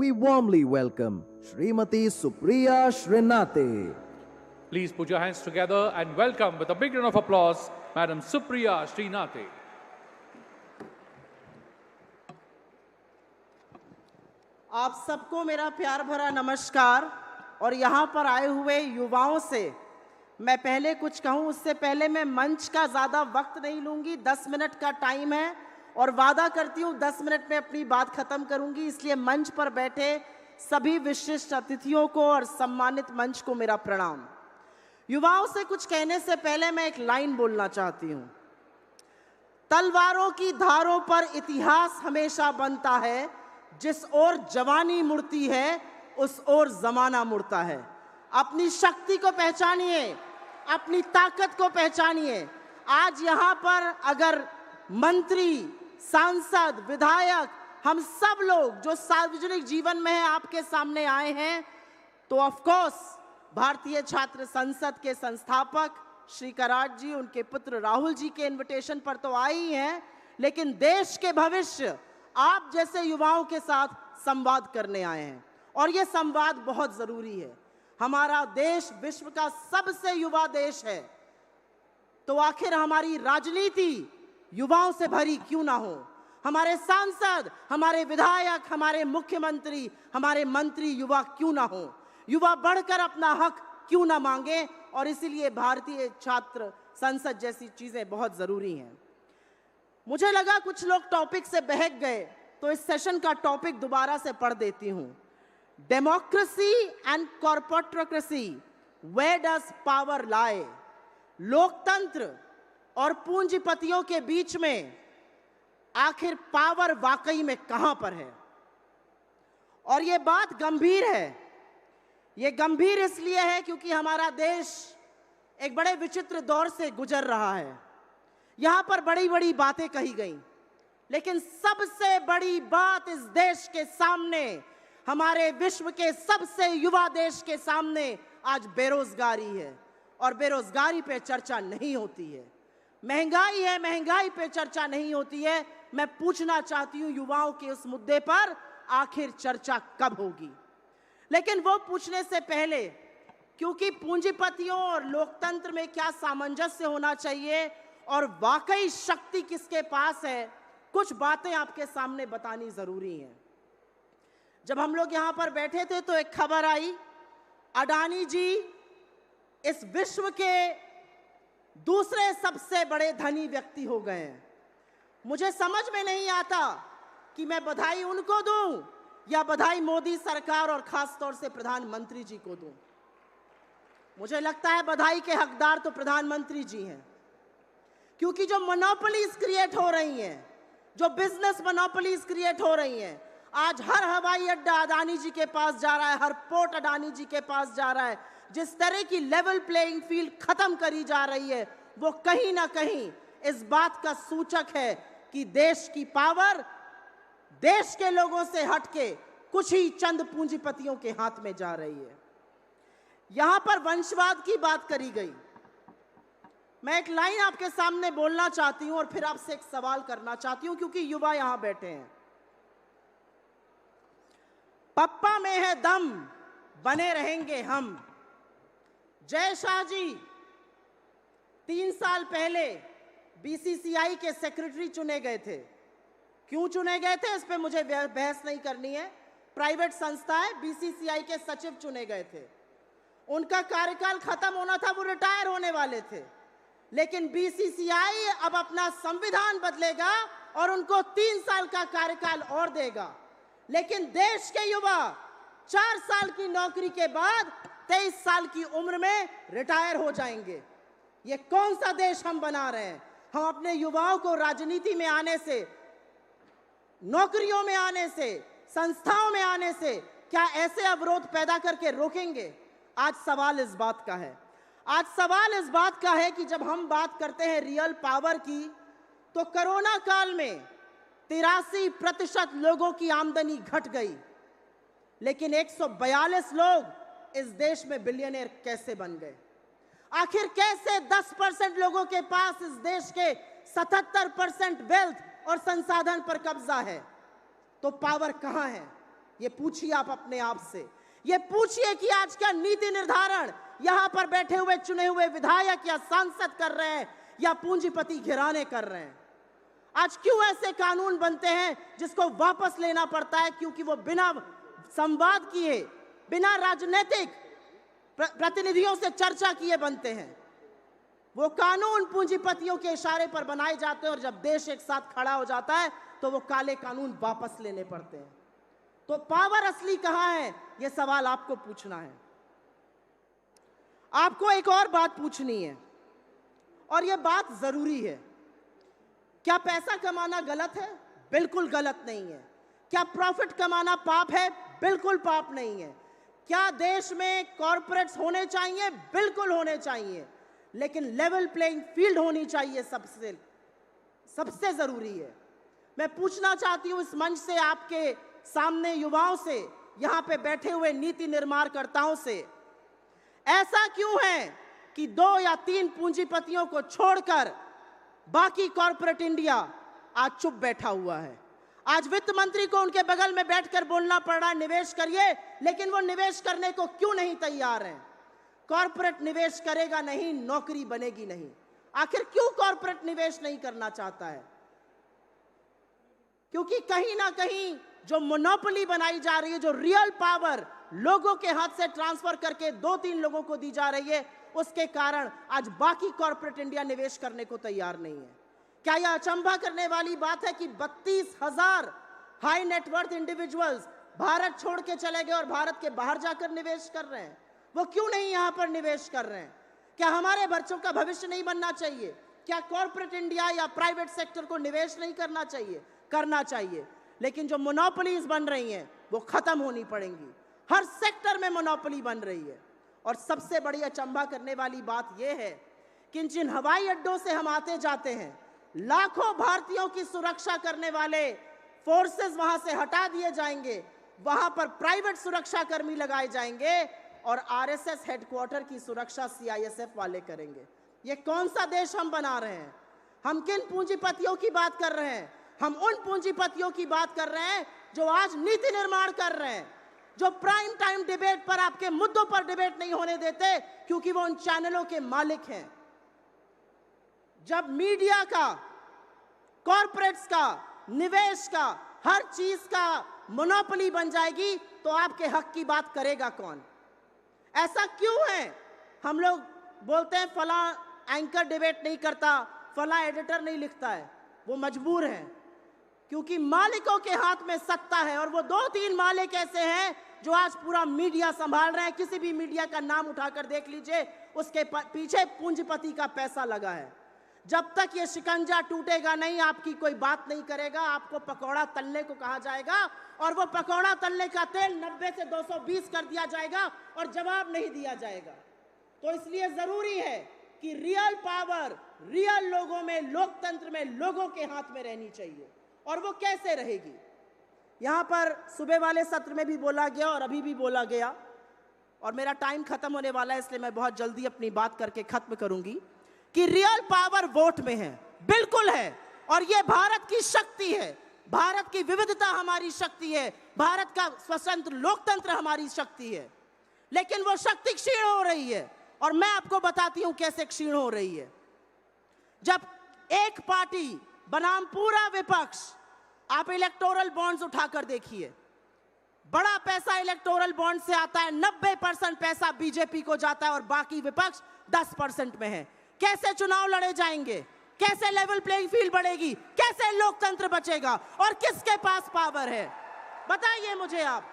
we warmly welcome Srimati Supriya Srinathe. Please put your hands together and welcome with a big round of applause, Madam Supriya Srinathe. आप सबको मेरा प्यार भरा नमस्कार। और यहाँ पर आए हुए युवाओं से मैं पहले कुछ कहूँ उससे पहले मैं मंच का ज़्यादा वक्त नहीं लूँगी। 10 मिनट का टाइम है और वादा करती हूँ 10 मिनट में अपनी बात खत्म करूँगी। इसलिए मंच पर बैठे सभी विशिष्ट अतिथियों को और सम्मानित मंच को मेरा प्रणाम। युवाओं से कुछ कहने से पहले मैं एक लाइन बोलना चाहती हूँ। तलवारों की धारों पर इतिहास हमेशा बनता है, जिस ओर जवानी मुड़ती है उस ओर जमाना मुड़ता है। अपनी शक्ति को पहचानिए, अपनी ताकत को पहचानिए। आज यहाँ पर अगर मंत्री, सांसद, विधायक, हम सब लोग जो सार्वजनिक जीवन में हैं आपके सामने आए हैं, तो ऑफ कोर्स भारतीय छात्र संसद के संस्थापक श्री कराट जी, उनके पुत्र राहुल जी के इनविटेशन पर तो आए ही हैं, लेकिन देश के भविष्य आप जैसे युवाओं के साथ संवाद करने आए हैं और ये संवाद बहुत जरूरी है। हमारा देश विश्व का सबसे युवा देश है, तो आखिर हमारी राजनीति युवाओं से भरी क्यों ना हो? हमारे सांसद, हमारे विधायक, हमारे मुख्यमंत्री, हमारे मंत्री युवा क्यों ना हो? युवा बढ़कर अपना हक क्यों ना मांगे? और इसीलिए भारतीय छात्र संसद जैसी चीजें बहुत जरूरी हैं। मुझे लगा कुछ लोग टॉपिक से बहक गए, तो इस सेशन का टॉपिक दोबारा से पढ़ देती हूं। Democracy and corporatocracy, where does power lie? लोकतंत्र और पूंजीपतियों के बीच में आखिर पावर वाकई में कहां पर है? और यह बात गंभीर है। यह गंभीर इसलिए है क्योंकि हमारा देश एक बड़े विचित्र दौर से गुजर रहा है। यहां पर बड़ी बड़ी बातें कही गई, लेकिन सबसे बड़ी बात इस देश के सामने, हमारे विश्व के सबसे युवा देश के सामने आज बेरोजगारी है। और बेरोजगारी पे चर्चा नहीं होती है। महंगाई है, महंगाई पे चर्चा नहीं होती है। मैं पूछना चाहती हूं युवाओं के उस मुद्दे पर आखिर चर्चा कब होगी? लेकिन वो पूछने से पहले, क्योंकि पूंजीपतियों और लोकतंत्र में क्या सामंजस्य होना चाहिए और वाकई शक्ति किसके पास है, कुछ बातें आपके सामने बतानी जरूरी हैं। जब हम लोग यहां पर बैठे थे तो एक खबर आई, अडानी जी इस विश्व के दूसरे सबसे बड़े धनी व्यक्ति हो गए हैं। मुझे समझ में नहीं आता कि मैं बधाई उनको दूं या बधाई मोदी सरकार और खास तौर से प्रधानमंत्री जी को दूं। मुझे लगता है बधाई के हकदार तो प्रधानमंत्री जी हैं, क्योंकि जो मोनोपोलीज क्रिएट हो रही हैं, जो बिजनेस मोनोपोलीज क्रिएट हो रही हैं, आज हर हवाई अड्डा अडानी जी के पास जा रहा है, हर पोर्ट अडानी जी के पास जा रहा है। जिस तरह की लेवल प्लेइंग फील्ड खत्म करी जा रही है, वो कहीं ना कहीं इस बात का सूचक है कि देश की पावर देश के लोगों से हटके कुछ ही चंद पूंजीपतियों के हाथ में जा रही है। यहां पर वंशवाद की बात करी गई। मैं एक लाइन आपके सामने बोलना चाहती हूं और फिर आपसे एक सवाल करना चाहती हूं, क्योंकि युवा यहां बैठे हैं। पप्पा में है दम, बने रहेंगे हम। जय शाह जी 3 साल पहले बीसीसीआई के सेक्रेटरी चुने गए थे। क्यों चुने गए थे इस पे मुझे बहस नहीं करनी है। प्राइवेट संस्था है, बीसीसीआई के सचिव चुने गए थे। उनका कार्यकाल खत्म होना था, वो रिटायर होने वाले थे, लेकिन बीसीसीआई अब अपना संविधान बदलेगा और उनको 3 साल का कार्यकाल और देगा। लेकिन देश के युवा 4 साल की नौकरी के बाद 23 साल की उम्र में रिटायर हो जाएंगे। ये कौन सा देश हम बना रहे हैं? हम अपने युवाओं को राजनीति में आने से, नौकरियों में आने से, संस्थाओं में आने से क्या ऐसे अवरोध पैदा करके रोकेंगे? आज सवाल इस बात का है। आज सवाल इस बात का है कि जब हम बात करते हैं रियल पावर की, तो कोरोना काल में 83% लोगों की आमदनी घट गई, लेकिन 142 लोग इस देश में बिलियनर कैसे बन गए? आखिर कैसे 10% लोगों के पास इस देश के 77% वेल्थ और संसाधन पर कब्जा है? तो पावर कहां है? ये पूछिए आप अपने आप से। ये पूछिए कि आज का नीति निर्धारण यहां पर बैठे हुए चुने हुए विधायक या सांसद कर रहे हैं या पूंजीपति घिराने कर रहे हैं। आज क्यों ऐसे कानून बनते हैं जिसको वापस लेना पड़ता है? क्योंकि वो बिना संवाद किए, बिना राजनीतिक प्रतिनिधियों से चर्चा किए बनते हैं। वो कानून पूंजीपतियों के इशारे पर बनाए जाते हैं और जब देश एक साथ खड़ा हो जाता है तो वो काले कानून वापस लेने पड़ते हैं। तो पावर असली कहां है, ये सवाल आपको पूछना है। आपको एक और बात पूछनी है और ये बात जरूरी है। क्या पैसा कमाना गलत है? बिल्कुल गलत नहीं है। क्या प्रॉफिट कमाना पाप है? बिल्कुल पाप नहीं है। क्या देश में कॉर्पोरेट्स होने चाहिए? बिल्कुल होने चाहिए, लेकिन लेवल प्लेइंग फील्ड होनी चाहिए, सबसे जरूरी है। मैं पूछना चाहती हूं इस मंच से, आपके सामने युवाओं से, यहां पे बैठे हुए नीति निर्माणकर्ताओं से, ऐसा क्यों है कि 2 या 3 पूंजीपतियों को छोड़कर बाकी कॉर्पोरेट इंडिया आज चुप बैठा हुआ है? आज वित्त मंत्री को उनके बगल में बैठकर बोलना पड़ रहा है निवेश करिए, लेकिन वो निवेश करने को क्यों नहीं तैयार हैं? कॉर्पोरेट निवेश करेगा नहीं, नौकरी बनेगी नहीं। आखिर क्यों कॉर्पोरेट निवेश नहीं करना चाहता है? क्योंकि कहीं ना कहीं जो मोनोपोली बनाई जा रही है, जो रियल पावर लोगों के हाथ से ट्रांसफर करके 2-3 लोगों को दी जा रही है, उसके कारण आज बाकी कॉर्पोरेट इंडिया निवेश करने को तैयार नहीं है। क्या यह अचंभा करने वाली बात है कि 32,000 हाई नेटवर्थ इंडिविजुअल्स भारत छोड़ के चले गए और भारत के बाहर जाकर निवेश कर रहे हैं? वो क्यों नहीं यहां पर निवेश कर रहे हैं? क्या हमारे बच्चों का भविष्य नहीं बनना चाहिए? क्या कॉर्पोरेट इंडिया या प्राइवेट सेक्टर को निवेश नहीं करना चाहिए? करना चाहिए, लेकिन जो मोनोपोलीज बन रही हैं वो खत्म होनी पड़ेंगी। हर सेक्टर में मोनोपोली बन रही है। और सबसे बड़ी अचंभा करने वाली बात यह है कि जिन हवाई अड्डों से हम आते जाते हैं, लाखों भारतीयों की सुरक्षा करने वाले फोर्सेस वहां से हटा दिए जाएंगे, वहां पर प्राइवेट सुरक्षा कर्मी लगाए जाएंगे और आरएसएस हेडक्वार्टर की सुरक्षा सीआईएसएफ वाले करेंगे। ये कौन सा देश हम बना रहे हैं? हम किन पूंजीपतियों की बात कर रहे हैं? हम उन पूंजीपतियों की बात कर रहे हैं जो आज नीति निर्माण कर रहे हैं, जो प्राइम टाइम डिबेट पर, आपके मुद्दों पर डिबेट नहीं होने देते, क्योंकि वो उन चैनलों के मालिक हैं। जब मीडिया का, कॉर्पोरेट्स का, निवेश का, हर चीज का मोनोपोली बन जाएगी तो आपके हक की बात करेगा कौन? ऐसा क्यों है? हम लोग बोलते हैं फला एंकर डिबेट नहीं करता, फला एडिटर नहीं लिखता है। वो मजबूर है क्योंकि मालिकों के हाथ में सत्ता है और वो 2-3 मालिक ऐसे हैं जो आज पूरा मीडिया संभाल रहे हैं। किसी भी मीडिया का नाम उठाकर देख लीजिए, उसके पीछे पूंजीपति का पैसा लगा है। जब तक ये शिकंजा टूटेगा नहीं, आपकी कोई बात नहीं करेगा। आपको पकौड़ा तलने को कहा जाएगा और वो पकौड़ा तलने का तेल 90 से 220 कर दिया जाएगा और जवाब नहीं दिया जाएगा। तो इसलिए जरूरी है कि रियल पावर, रियल लोगों में, लोकतंत्र में लोगों के हाथ में रहनी चाहिए। और वो कैसे रहेगी? यहां पर सुबह वाले सत्र में भी बोला गया और अभी भी बोला गया, और मेरा टाइम खत्म होने वाला है इसलिए मैं बहुत जल्दी अपनी बात करके खत्म करूंगी, कि रियल पावर वोट में है। बिल्कुल है, और ये भारत की शक्ति है, भारत की विविधता हमारी शक्ति है, भारत का स्वतंत्र लोकतंत्र हमारी शक्ति है। लेकिन वो शक्ति क्षीण हो रही है और मैं आपको बताती हूं कैसे क्षीण हो रही है। जब एक पार्टी बनाम पूरा विपक्ष, आप इलेक्टोरल बॉन्ड्स उठाकर देखिए, बड़ा पैसा इलेक्टोरल बॉन्ड से आता है, 90% पैसा बीजेपी को जाता है और बाकी विपक्ष 10% में है। कैसे चुनाव लड़े जाएंगे? कैसे लेवल प्लेइंग फील्ड बढ़ेगी? कैसे लोकतंत्र बचेगा? और किसके पास पावर है? बताइए मुझे आप।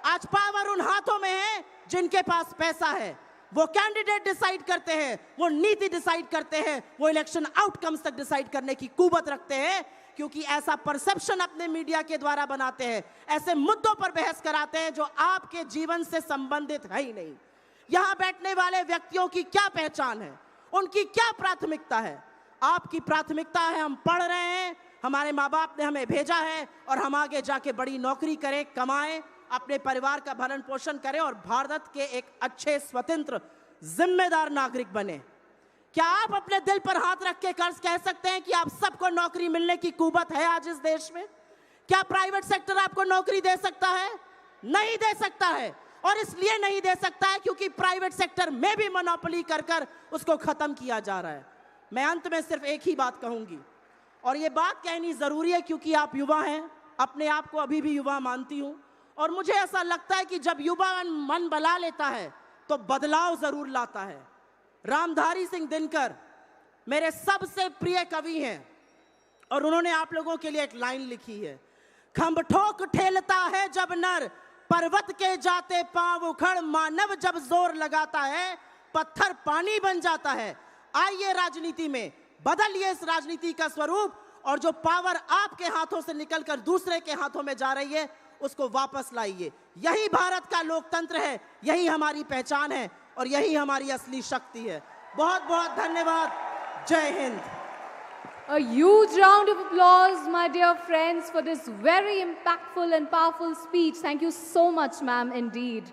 आज पावर उन हाथों में है जिनके पास पैसा है। वो कैंडिडेट डिसाइड करते हैं, वो नीति डिसाइड करते हैं, वो इलेक्शन आउटकम्स तक डिसाइड करने की कुवत रखते हैं, क्योंकि ऐसा परसेप्शन अपने मीडिया के द्वारा बनाते हैं, ऐसे मुद्दों पर बहस कराते हैं जो आपके जीवन से संबंधित है ही नहीं। यहां बैठने वाले व्यक्तियों की क्या पहचान है? उनकी क्या प्राथमिकता है? आपकी प्राथमिकता है हम पढ़ रहे हैं, हमारे माँ बाप ने हमें भेजा है और हम आगे जाके बड़ी नौकरी करें, कमाएं, अपने परिवार का भरण पोषण करें और भारत के एक अच्छे, स्वतंत्र, जिम्मेदार नागरिक बने। क्या आप अपने दिल पर हाथ रख के कर्ज कह सकते हैं कि आप सबको नौकरी मिलने की कुवत है आज इस देश में? क्या प्राइवेट सेक्टर आपको नौकरी दे सकता है? नहीं दे सकता है। और इसलिए नहीं दे सकता है क्योंकि प्राइवेट सेक्टर में भी मोनोपोली कर कर उसको खत्म किया जा रहा है। मैं अंत में सिर्फ एक ही बात कहूंगी, और ये बात कहनी जरूरी है क्योंकि आप युवा हैं, अपने आप को अभी भी युवा मानती हूं, और मुझे ऐसा लगता है कि जब युवा मन बना लेता है तो बदलाव जरूर लाता है। रामधारी सिंह दिनकर मेरे सबसे प्रिय कवि हैं और उन्होंने आप लोगों के लिए एक लाइन लिखी है, खंभ ठोक ठेलता है जब नर, पर्वत के जाते पांव उखड़, मानव जब जोर लगाता है पत्थर पानी बन जाता है। आइए राजनीति में बदलिए इस राजनीति का स्वरूप, और जो पावर आपके हाथों से निकलकर दूसरे के हाथों में जा रही है उसको वापस लाइए। यही भारत का लोकतंत्र है, यही हमारी पहचान है और यही हमारी असली शक्ति है। बहुत बहुत धन्यवाद। जय Hind. A huge round of applause, my dear friends, for this very impactful and powerful speech. Thank you so much, ma'am, indeed.